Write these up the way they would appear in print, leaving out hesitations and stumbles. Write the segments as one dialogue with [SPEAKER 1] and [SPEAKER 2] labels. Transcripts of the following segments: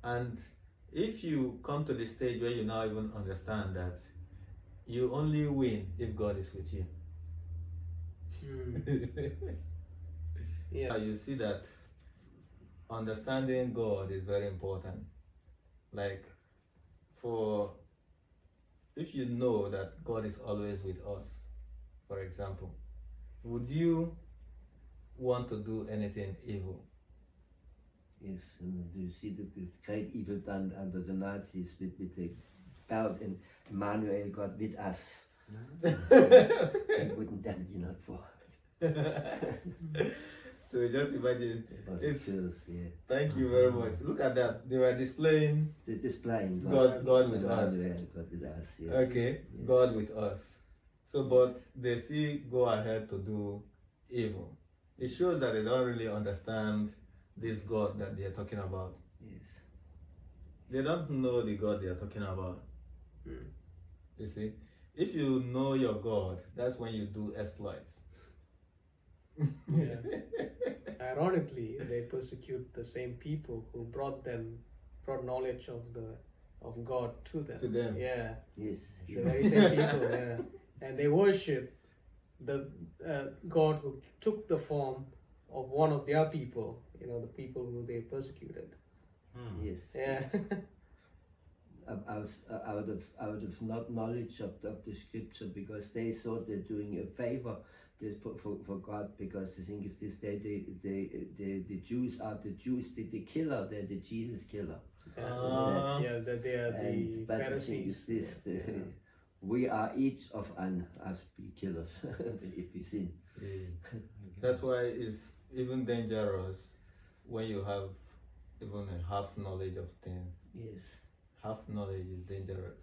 [SPEAKER 1] And if you come to the stage where you now even understand that you only win if God is with you.
[SPEAKER 2] Yeah.
[SPEAKER 1] You see that understanding God is very important. Like, if you know that God is always with us, for example, would you want to do anything evil?
[SPEAKER 3] Yes, and you see that the great evil done under the Nazis with the belt, and Emmanuel, God with us. They wouldn't damn you not for.
[SPEAKER 1] So just imagine.
[SPEAKER 3] It was yeah.
[SPEAKER 1] Thank you very much. Look at that. They were displaying
[SPEAKER 3] They're displaying
[SPEAKER 1] God with us.
[SPEAKER 3] Emmanuel, God with us. Yes.
[SPEAKER 1] Okay,
[SPEAKER 3] Yes.
[SPEAKER 1] God with us. So, but they still go ahead to do evil. It shows that they don't really understand this God that they are talking about.
[SPEAKER 3] Yes.
[SPEAKER 1] They don't know the God they are talking about. You see, if you know your God, that's when you do exploits.
[SPEAKER 2] Yeah. Ironically, they persecute the same people who brought knowledge of God to them.
[SPEAKER 1] To them.
[SPEAKER 2] Yeah.
[SPEAKER 3] Yes.
[SPEAKER 2] The very same people. Yeah. And they worship the God who took the form of one of their people. You know, the people who they persecuted.
[SPEAKER 3] Yes.
[SPEAKER 2] Yeah.
[SPEAKER 3] Out of not knowledge of the scripture, because they thought they're doing a favor for God, because the thing is this, the Jews are the killer, they're the Jesus killer.
[SPEAKER 2] Yeah, that they are the
[SPEAKER 3] But
[SPEAKER 2] Pharisees.
[SPEAKER 3] the thing is this, we are each of us be killers if we sin.
[SPEAKER 1] That's why it's even dangerous when you have even a half knowledge of things.
[SPEAKER 3] Yes.
[SPEAKER 1] Half knowledge is dangerous.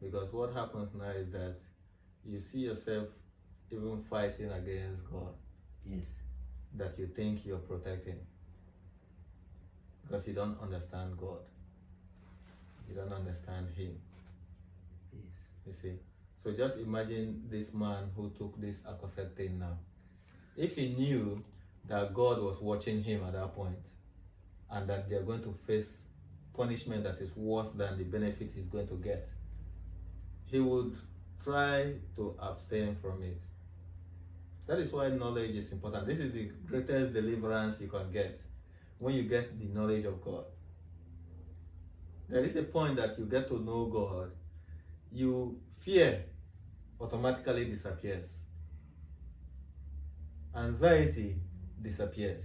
[SPEAKER 1] Because what happens now is that you see yourself even fighting against God.
[SPEAKER 3] Yes.
[SPEAKER 1] That you think you're protecting. Because you don't understand God. You don't understand Him.
[SPEAKER 3] Yes.
[SPEAKER 1] You see? So just imagine this man who took this accursed thing now. If he knew that God was watching him at that point, and that they're going to face punishment that is worse than the benefit he's going to get, he would try to abstain from it. That is why knowledge is important. This is the greatest deliverance you can get, when you get the knowledge of God. There is a point that you get to know God, you fear automatically disappears. Anxiety disappears.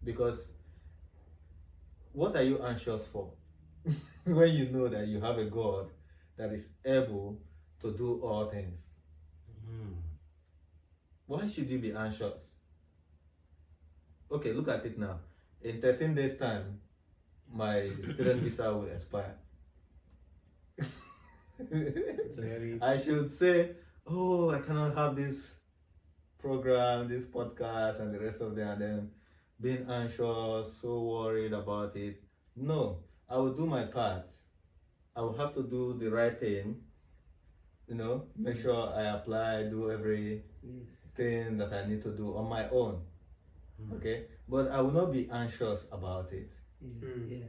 [SPEAKER 1] Because what are you anxious for? When you know that you have a God that is able to do all things. Why should you be anxious? Okay, look at it now. In 13 days' time, my student visa will expire. I should say, oh, I cannot have this program, this podcast, and the rest of them, and then being anxious, so worried about it. No, I will do my part. I will have to do the right thing, make sure I apply, do everything that I need to do on my own. Okay? But I will not be anxious about it.
[SPEAKER 3] Yeah.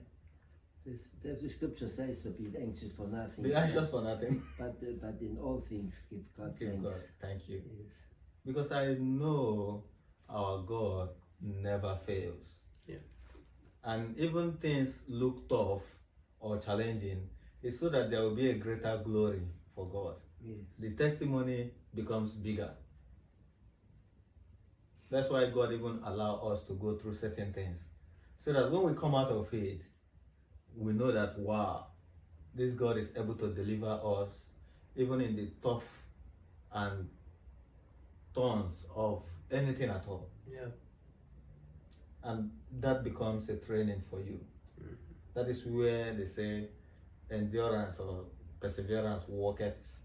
[SPEAKER 3] There's a scripture says to be anxious for nothing.
[SPEAKER 1] Be anxious for nothing.
[SPEAKER 3] But in all things give God
[SPEAKER 1] Give
[SPEAKER 3] thanks.
[SPEAKER 1] God, thank you.
[SPEAKER 3] Yes.
[SPEAKER 1] Because I know our God never fails.
[SPEAKER 2] Yeah.
[SPEAKER 1] And even things look tough or challenging, it's so that there will be a greater glory for God.
[SPEAKER 3] Yes.
[SPEAKER 1] The testimony becomes bigger. That's why God even allows us to go through certain things. So that when we come out of it, we know that, wow, this God is able to deliver us even in the tough and thorns of anything at all.
[SPEAKER 2] Yeah.
[SPEAKER 1] And that becomes a training for you. That is where they say endurance or perseverance worketh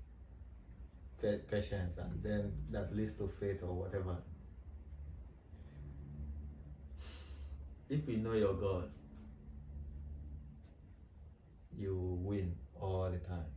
[SPEAKER 1] patience, and then that leads to faith or whatever. If you know your God, you win all the time.